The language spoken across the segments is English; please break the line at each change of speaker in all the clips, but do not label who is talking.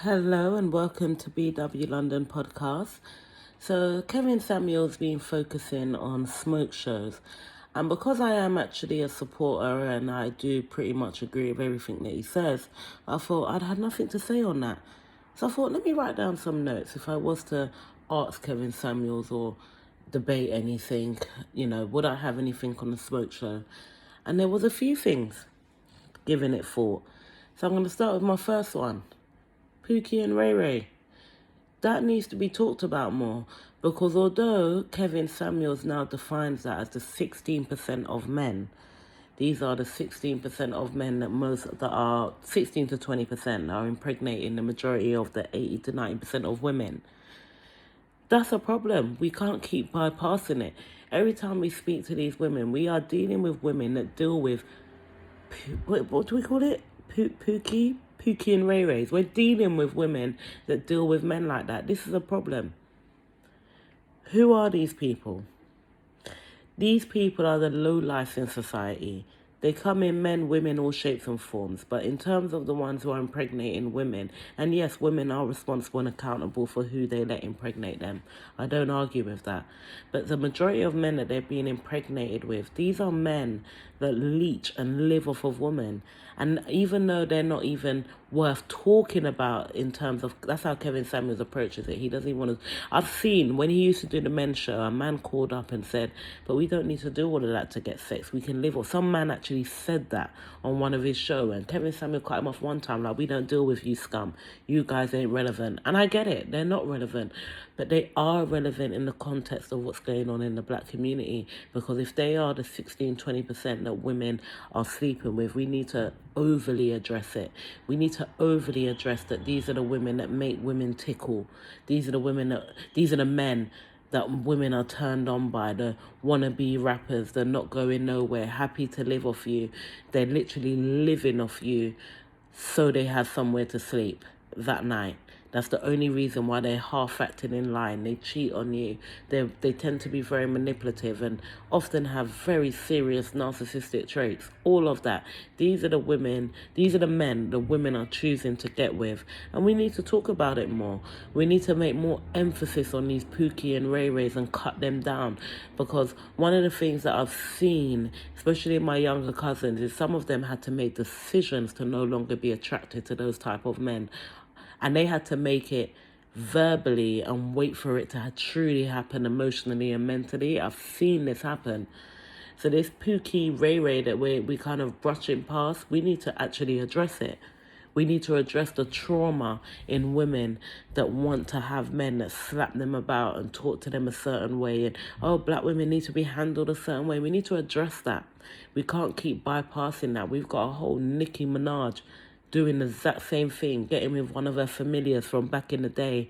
Hello and welcome to BW London podcast. So Kevin Samuel's been focusing on smoke shows, and because I am actually a supporter and I do pretty much agree with everything that he says, I thought I'd had nothing to say on that. So I thought let me write down some notes if I was to ask Kevin Samuels or debate anything, would I have anything on the smoke show? And there was a few things giving it thought. So I'm going to start with my first one. Pookie and Ray. That needs to be talked about more because although Kevin Samuels now defines that as the 16% of men, these are the 16% of men that are 16 to 20% are impregnating the majority of the 80 to 90% of women. That's a problem. We can't keep bypassing it. Every time we speak to these women, we are dealing with women that deal with, what do we call it? Pookie and Ray. We're dealing with women that deal with men like that. This is a problem. Who are these people? These people are the low life in society. They come in men, women, all shapes and forms. But in terms of the ones who are impregnating women, and yes, women are responsible and accountable for who they let impregnate them. I don't argue with that. But the majority of men that they're being impregnated with, these are men that leech and live off of women. And even though they're not even worth talking about in terms of, that's how Kevin Samuels approaches it. He doesn't even want to, I've seen when he used to do the men's show, a man called up and said, but we don't need to do all of that to get sex. We can live off. Some man actually said that on one of his show, and Kevin Samuel cut him off one time, like, we don't deal with you scum. You guys ain't relevant. And I get it. They're not relevant. But they are relevant in the context of what's going on in the black community. Because if they are the 16-20% that women are sleeping with, we need to overly address it. We need to overly address that these are the women that make women tickle. These are the men that women are turned on by, the wannabe rappers. They're not going nowhere, happy to live off you. They're literally living off you so they have somewhere to sleep that night. That's the only reason why they're half acting in line. They cheat on you. They tend to be very manipulative and often have very serious narcissistic traits. All of that. These are the men the women are choosing to get with. And we need to talk about it more. We need to make more emphasis on these Pookie and Ray and cut them down. Because one of the things that I've seen, especially in my younger cousins, is some of them had to make decisions to no longer be attracted to those type of men. And they had to make it verbally and wait for it to truly happen emotionally and mentally. I've seen this happen. So this Pookie Ray that we kind of brushing past, we need to actually address it. We need to address the trauma in women that want to have men that slap them about and talk to them a certain way. And, black women need to be handled a certain way. We need to address that. We can't keep bypassing that. We've got a whole Nicki Minaj doing the exact same thing, getting with one of her familiars from back in the day.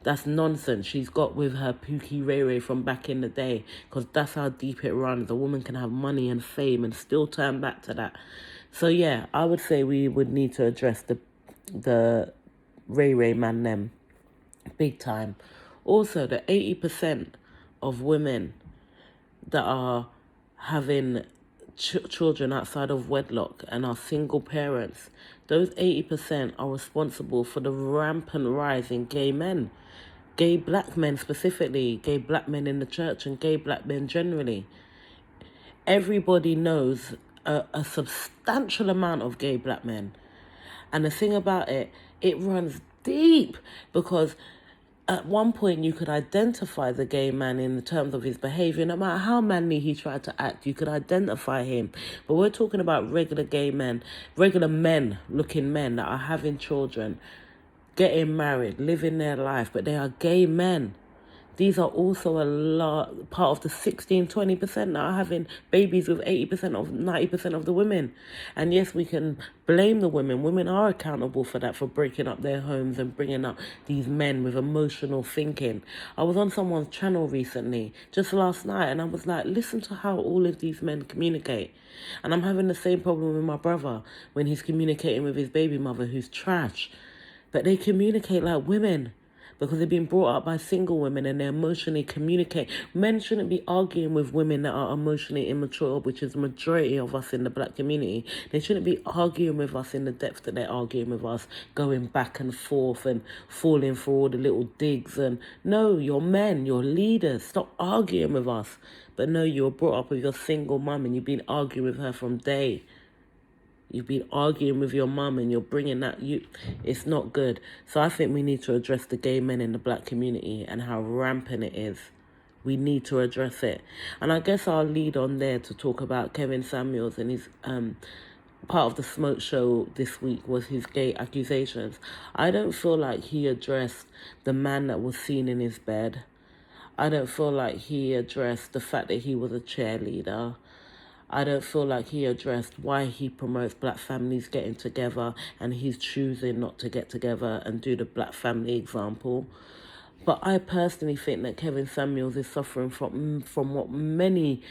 That's nonsense. She's got with her Pookie Ray from back in the day, because that's how deep it runs. A woman can have money and fame and still turn back to that. So yeah, I would say we would need to address the Ray man them big time. Also, the 80% of women that are having children outside of wedlock and are single parents, those 80% are responsible for the rampant rise in gay men. Gay black men specifically, gay black men in the church and gay black men generally. Everybody knows a substantial amount of gay black men. And the thing about it runs deep because at one point you could identify the gay man in the terms of his behavior. No matter how manly he tried to act, you could identify him. But we're talking about regular gay men, regular men-looking men that are having children, getting married, living their life, but they are gay men. These are also a lot part of the 16-20% that are having babies with 80% of 90% of the women. And yes, we can blame the women. Women are accountable for that, for breaking up their homes and bringing up these men with emotional thinking. I was on someone's channel recently, just last night, and I was like, listen to how all of these men communicate. And I'm having the same problem with my brother when he's communicating with his baby mother, who's trash. But they communicate like women. because they've been brought up by single women and they emotionally communicate. Men shouldn't be arguing with women that are emotionally immature, which is the majority of us in the black community. They shouldn't be arguing with us in the depth that they're arguing with us, going back and forth and falling for all the little digs. And no, you're men, you're leaders. Stop arguing with us. But no, you were brought up with your single mum and you've been arguing with her from day. You've been arguing with your mum and you're bringing that, it's not good. So I think we need to address the gay men in the black community and how rampant it is. We need to address it. And I guess I'll lead on there to talk about Kevin Samuels and his part of the smoke show this week was his gay accusations. I don't feel like he addressed the man that was seen in his bed. I don't feel like he addressed the fact that he was a cheerleader. I don't feel like he addressed why he promotes black families getting together and he's choosing not to get together and do the black family example. But I personally think that Kevin Samuels is suffering from what many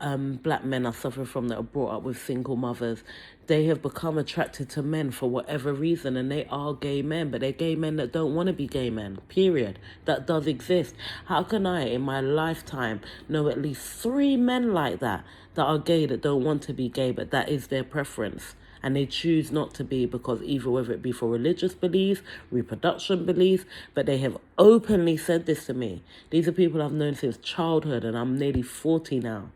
black men are suffering from that are brought up with single mothers. They have become attracted to men for whatever reason, and they are gay men, but they're gay men that don't want to be gay men, period. That does exist. How can I, in my lifetime, know at least 3 men like that are gay that don't want to be gay, but that is their preference? And they choose not to be because either whether it be for religious beliefs, reproduction beliefs, but they have openly said this to me. These are people I've known since childhood, and I'm nearly 40 now.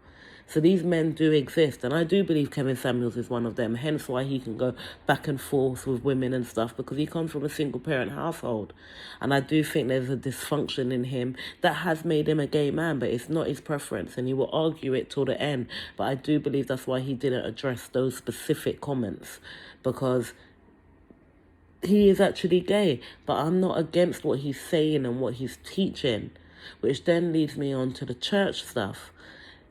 So these men do exist, and I do believe Kevin Samuels is one of them, hence why he can go back and forth with women and stuff, because he comes from a single-parent household. And I do think there's a dysfunction in him that has made him a gay man, but it's not his preference, and he will argue it till the end. But I do believe that's why he didn't address those specific comments, because he is actually gay. But I'm not against what he's saying and what he's teaching, which then leads me on to the church stuff.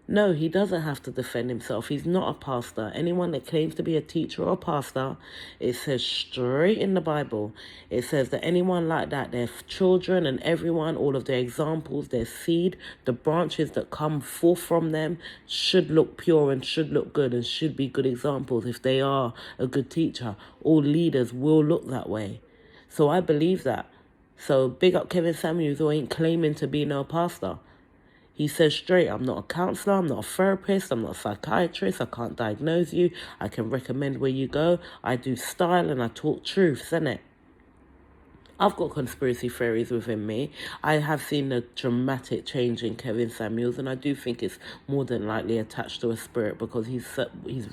No, he doesn't have to defend himself. He's not a pastor. Anyone that claims to be a teacher or a pastor, it says straight in the Bible, it says that anyone like that, their children and everyone, all of their examples, their seed, the branches that come forth from them should look pure and should look good and should be good examples. If they are a good teacher, all leaders will look that way. So I believe that. So big up Kevin Samuels, who ain't claiming to be no pastor. He says straight, I'm not a counselor, I'm not a therapist, I'm not a psychiatrist, I can't diagnose you, I can recommend where you go, I do style and I talk truths, innit? I've got conspiracy theories within me. I have seen a dramatic change in Kevin Samuels, and I do think it's more than likely attached to a spirit, because he's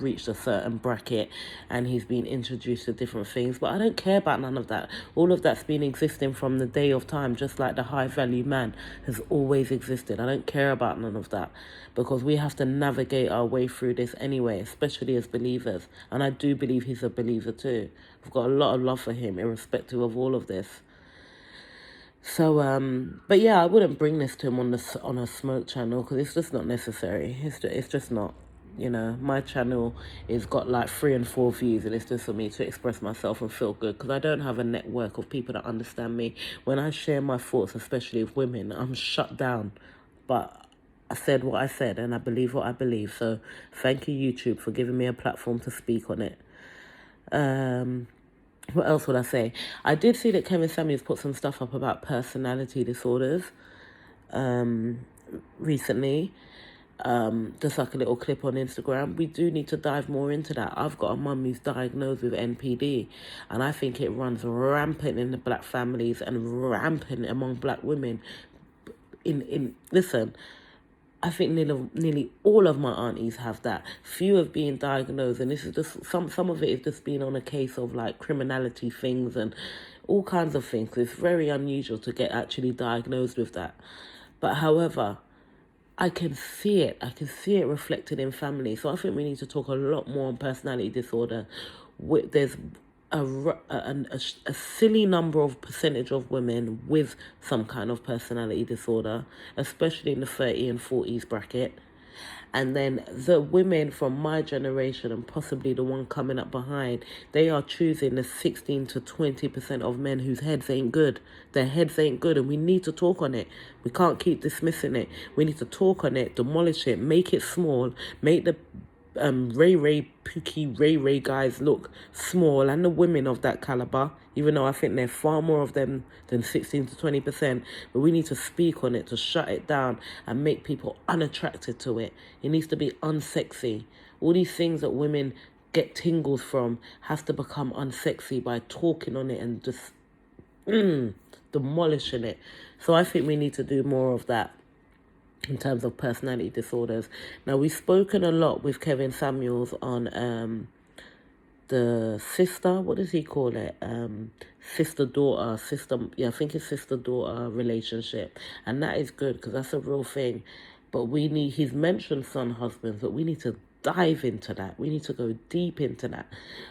reached a certain bracket and he's been introduced to different things. But I don't care about none of that. All of that's been existing from the day of time, just like the high value man has always existed. I don't care about none of that, because we have to navigate our way through this anyway, especially as believers. And I do believe he's a believer too. I've got a lot of love for him, irrespective of all of this. So, but yeah, I wouldn't bring this to him on a smoke channel, because it's just not necessary. It's just not, my channel is got like 3 and 4 views, and it's just for me to express myself and feel good, because I don't have a network of people that understand me. When I share my thoughts, especially with women, I'm shut down. But I said what I said, and I believe what I believe. So thank you, YouTube, for giving me a platform to speak on it. What else would I say? I did see that Kevin Samuels put some stuff up about personality disorders recently. Just like a little clip on Instagram. We do need to dive more into that. I've got a mum who's diagnosed with NPD, and I think it runs rampant in the black families and rampant among black women. Listen, I think nearly all of my aunties have that. Few have been diagnosed, and this is just some of it is just being on a case of like criminality things and all kinds of things. It's very unusual to get actually diagnosed with that. But however, I can see it. I can see it reflected in families. So I think we need to talk a lot more on personality disorder. There's a silly number of percentage of women with some kind of personality disorder, especially in the 30 and 40s bracket. And then the women from my generation and possibly the one coming up behind, they are choosing the 16 to 20% of men whose heads ain't good. Their heads ain't good, and we need to talk on it. We can't keep dismissing it. We need to talk on it, demolish it, make it small, make the Pookie, Ray guys look small, and the women of that caliber, even though I think there are far more of them than 16 to 20%, but we need to speak on it to shut it down and make people unattracted to it. It needs to be unsexy. All these things that women get tingles from has to become unsexy by talking on it and just demolishing it. So I think we need to do more of that in terms of personality disorders. Now, we've spoken a lot with Kevin Samuels on the sister, what does he call it? I think it's sister-daughter relationship. And that is good because that's a real thing. But he's mentioned son husbands, but we need to dive into that. We need to go deep into that.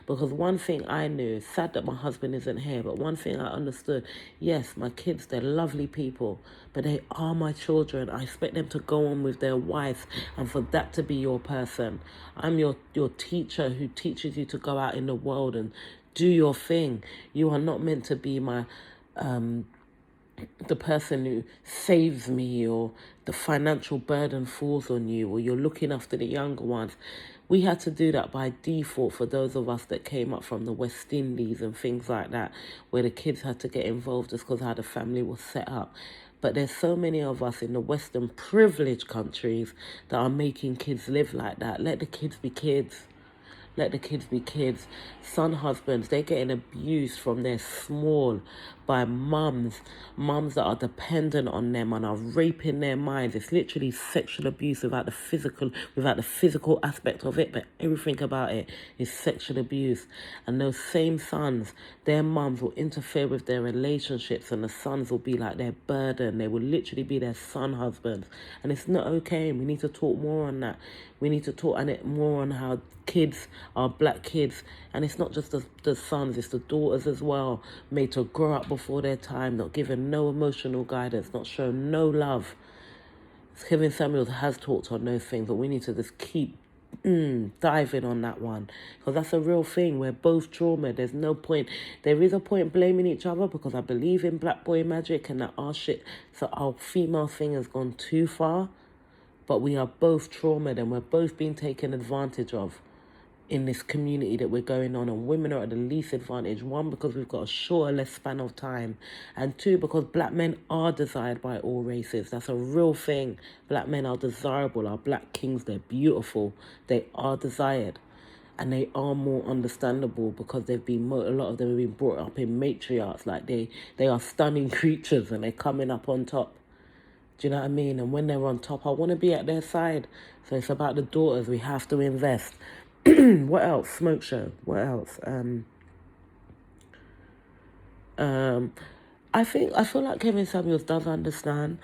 Because one thing I knew, sad that my husband isn't here, but one thing I understood, yes, my kids, they're lovely people, but they are my children. I expect them to go on with their wife and for that to be your person. I'm your teacher who teaches you to go out in the world and do your thing. You are not meant to be my the person who saves me, or the financial burden falls on you, or you're looking after the younger ones. We had to do that by default for those of us that came up from the West Indies and things like that, where the kids had to get involved just because how the family was set up. But there's so many of us in the Western privileged countries that are making kids live like that. Let the kids be kids. Let the kids be kids. Son husbands, they're getting abused from their small by mums that are dependent on them and are raping their minds. It's literally sexual abuse without the physical aspect of it, but everything about it is sexual abuse. And those same sons, their mums will interfere with their relationships, and the sons will be like their burden. They will literally be their son husbands, and it's not okay. We need to talk more on that. We need to talk more on how kids are black kids, and it's not just the sons, it's the daughters as well, made to grow up before their time, not given no emotional guidance, not shown no love. Kevin Samuels has talked on those things, but we need to just keep diving on that one, because that's a real thing. We're both trauma. There is a point blaming each other, because I believe in black boy magic and that our female thing has gone too far. But we are both traumatized, and we're both being taken advantage of in this community that we're going on. And women are at the least advantage. One, because we've got a shorter, less span of time. And two, because black men are desired by all races. That's a real thing. Black men are desirable. Our black kings, they're beautiful. They are desired. And they are more understandable because a lot of them have been brought up in matriarchs. Like they are stunning creatures, and they're coming up on top. Do you know what I mean? And when they're on top, I want to be at their side. So it's about the daughters. We have to invest. What else? Smoke show. What else? I feel like Kevin Samuels does understand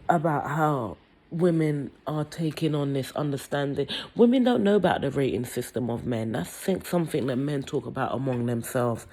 about how women are taking on this understanding. Women don't know about the rating system of men. That's something that men talk about among themselves.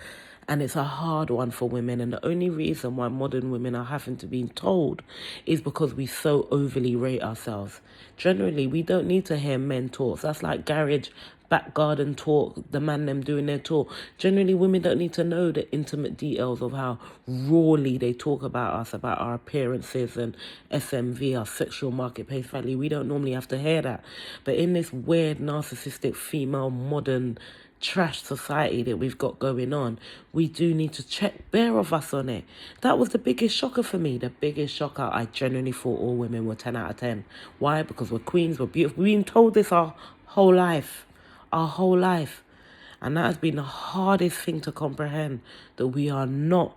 And it's a hard one for women. And the only reason why modern women are having to be told is because we so overly rate ourselves. Generally, we don't need to hear men talk. That's like garage, back garden talk, the man them doing their talk. Generally, women don't need to know the intimate details of how rawly they talk about us, about our appearances and SMV, our sexual marketplace value. We don't normally have to hear that. But in this weird, narcissistic, female, modern trash society that we've got going on, we do need to check bare of us on it. That was the biggest shocker for me. The biggest shocker. I genuinely thought all women were 10 out of 10. Why? Because we're queens, we're beautiful. We've been told this our whole life. And that has been the hardest thing to comprehend, that we are not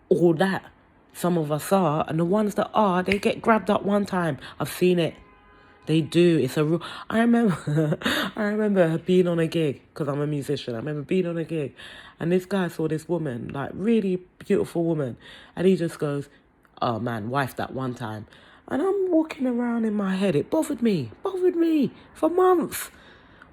all that. Some of us are, and the ones that are, they get grabbed up one time. I've seen it. They do. It's a rule. I remember being on a gig, because I'm a musician. I remember being on a gig, and this guy saw this woman, like really beautiful woman, and he just goes, "Oh man, wife that one time." And I'm walking around in my head. It bothered me for months.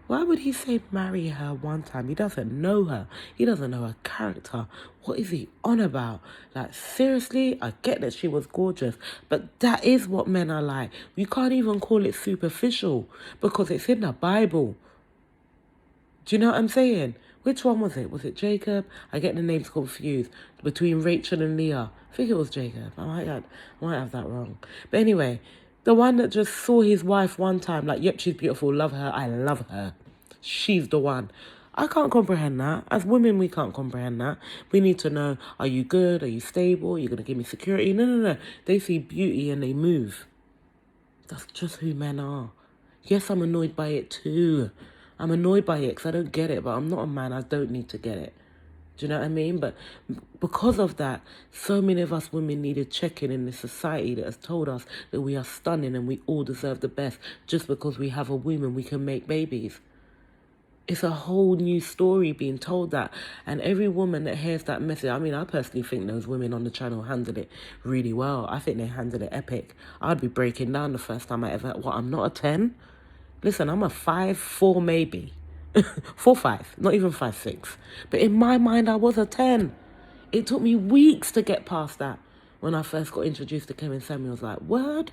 Why would he say marry her one time? He doesn't know her. He doesn't know her character. What is he on about? Like, seriously? I get that she was gorgeous, but that is what men are like. You can't even call it superficial because it's in the Bible. Do you know what I'm saying? Which one was it? Was it Jacob? I get the names confused. Between Rachel and Leah. I think it was Jacob. I might have that wrong. But anyway, The one that just saw his wife one time, like, yep, she's beautiful, love her, I love her. She's the one. I can't comprehend that. As women, we can't comprehend that. We need to know, are you good? Are you stable? Are you going to give me security? No, no, no. They see beauty and they move. That's just who men are. Yes, I'm annoyed by it too. I'm annoyed by it because I don't get it, but I'm not a man. I don't need to get it. Do you know what I mean? But because of that, so many of us women needed checking in this society that has told us that we are stunning and we all deserve the best just because we have a womb and we can make babies. It's a whole new story being told that. And every woman that hears that message, I mean, I personally think those women on the channel handled it really well. I think they handled it epic. I'd be breaking down the first time I ever, what, I'm not a 10? Listen, I'm a 5'4" maybe. 4'5", not even 5'6". But in my mind, I was a 10. It took me weeks to get past that. When I first got introduced to Kevin Samuels, like, word?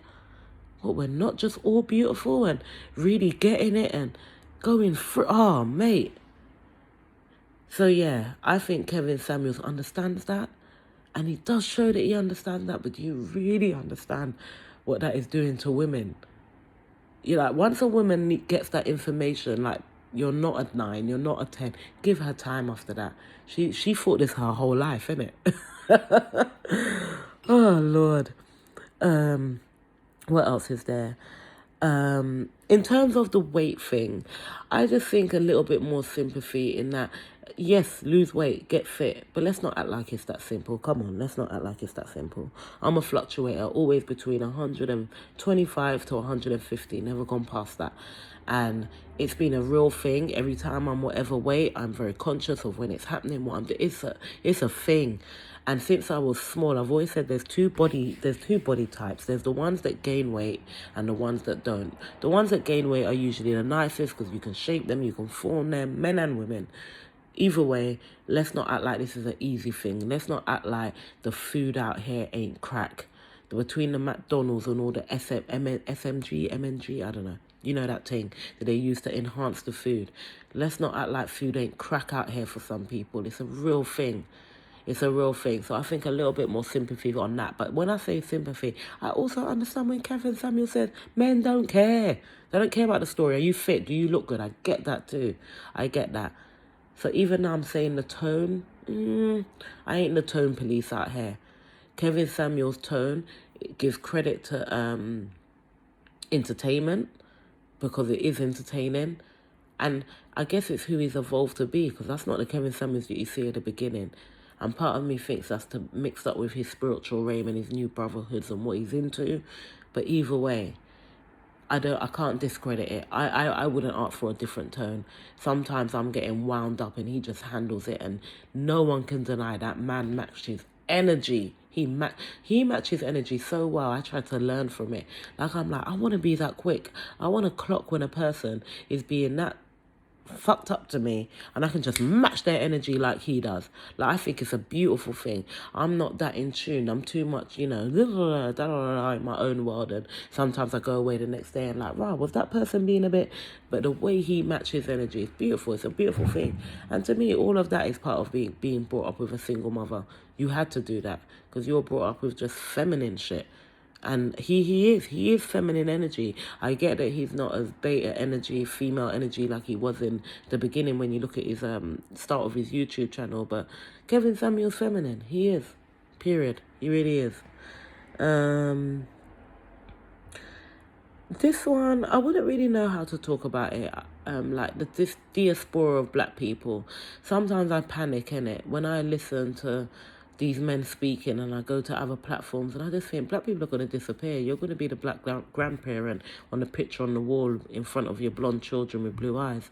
What, we're not just all beautiful and really getting it and going through, oh, mate. So, yeah, I think Kevin Samuels understands that. And he does show that he understands that, but do you really understand what that is doing to women? You're like, once a woman gets that information, like, you're not a 9, you're not a 10, give her time after that. She thought this her whole life, innit? Oh, Lord. What else is there? In terms of the weight thing, I just think a little bit more sympathy in that, yes, lose weight, get fit, but let's not act like it's that simple. Come on, let's not act like it's that simple. I'm a fluctuator, always between 125 to 150, never gone past that. And it's been a real thing. Every time I'm whatever weight, I'm very conscious of when it's happening, what I'm doing. It's a thing. And since I was small, I've always said there's two body types. There's the ones that gain weight and the ones that don't. The ones that gain weight are usually the nicest because you can shape them, you can form them, men and women. Either way, let's not act like this is an easy thing. Let's not act like the food out here ain't crack. Between the McDonald's and all the SMG, MNG, I don't know. You know that thing that they use to enhance the food. Let's not act like food ain't crack out here for some people. It's a real thing. It's a real thing. So I think a little bit more sympathy on that. But when I say sympathy, I also understand when Kevin Samuel said, men don't care. They don't care about the story. Are you fit? Do you look good? I get that too. I get that. So even though I'm saying the tone, I ain't the tone police out here. Kevin Samuel's tone, it gives credit to entertainment because it is entertaining. And I guess it's who he's evolved to be, because that's not the Kevin Samuels that you see at the beginning. And part of me thinks that's mixed up with his spiritual realm and his new brotherhoods and what he's into. But either way, I can't discredit it. I wouldn't ask for a different tone. Sometimes I'm getting wound up and he just handles it, and no one can deny that man matches energy. He matches energy so well. I try to learn from it. Like, I'm like, I want to be that quick. I want to clock when a person is being that fucked up to me, and I can just match their energy like he does. Like, I think it's a beautiful thing. I'm not that in tune. I'm too much, in my own world, and sometimes I go away the next day and like, wow, was that person being a bit? But the way he matches energy is beautiful. It's a beautiful thing. And to me, all of that is part of being brought up with a single mother. You had to do that because you were brought up with just feminine shit. And he is feminine energy. I get that he's not as beta energy, female energy like he was in the beginning when you look at his start of his YouTube channel. But Kevin Samuel's feminine. He is. Period. He really is. This one, I wouldn't really know how to talk about it. Like this diaspora of black people. Sometimes I panic, innit, when I listen to these men speaking and I go to other platforms and I just think black people are going to disappear. You're going to be the black grandparent on the picture on the wall in front of your blonde children with blue eyes.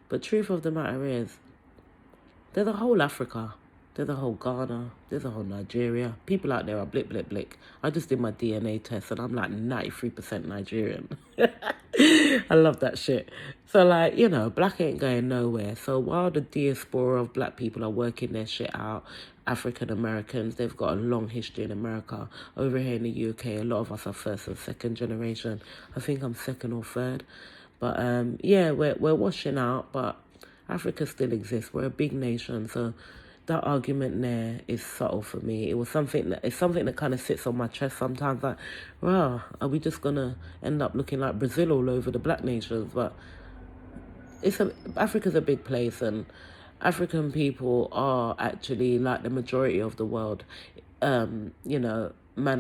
But truth of the matter is, there's a whole Africa. There's a whole Ghana. There's a whole Nigeria. People out there are blick, blick, blick. I just did my DNA test and I'm like 93% Nigerian. I love that shit. So like, black ain't going nowhere. So while the diaspora of black people are working their shit out, African Americans, they've got a long history in America. Over here in the UK, a lot of us are first and second generation. I think I'm second or third. But we're washing out, but Africa still exists. We're a big nation, so that argument there is subtle for me. It's something that kind of sits on my chest sometimes. Like, wow, are we just gonna end up looking like Brazil all over the black nations? But Africa's a big place, and African people are actually like the majority of the world. Man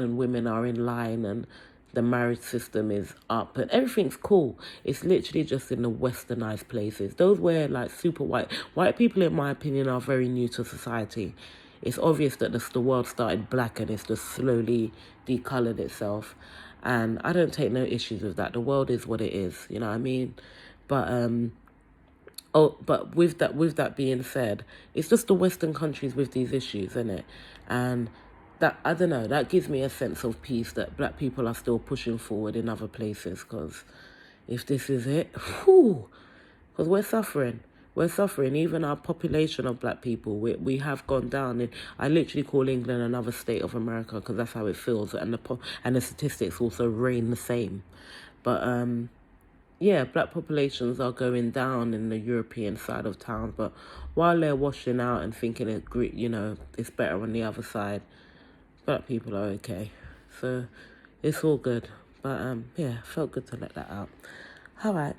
and women are in line, and the marriage system is up, and everything's cool. It's literally just in the westernized places. Those where like super white people, in my opinion, are very new to society. It's obvious that the world started black and it's just slowly decolored itself. And I don't take no issues with that. The world is what it is, you know what I mean? But but with that being said, it's just the Western countries with these issues, isn't it? And that, I don't know, that gives me a sense of peace that black people are still pushing forward in other places. Because if this is it, whew, because we're suffering. We're suffering. Even our population of black people, we have gone down. And I literally call England another state of America because that's how it feels. And the statistics also reign the same. But yeah, black populations are going down in the European side of town, but while they're washing out and thinking it's better on the other side, black people are okay. So it's all good. But yeah, felt good to let that out. All right.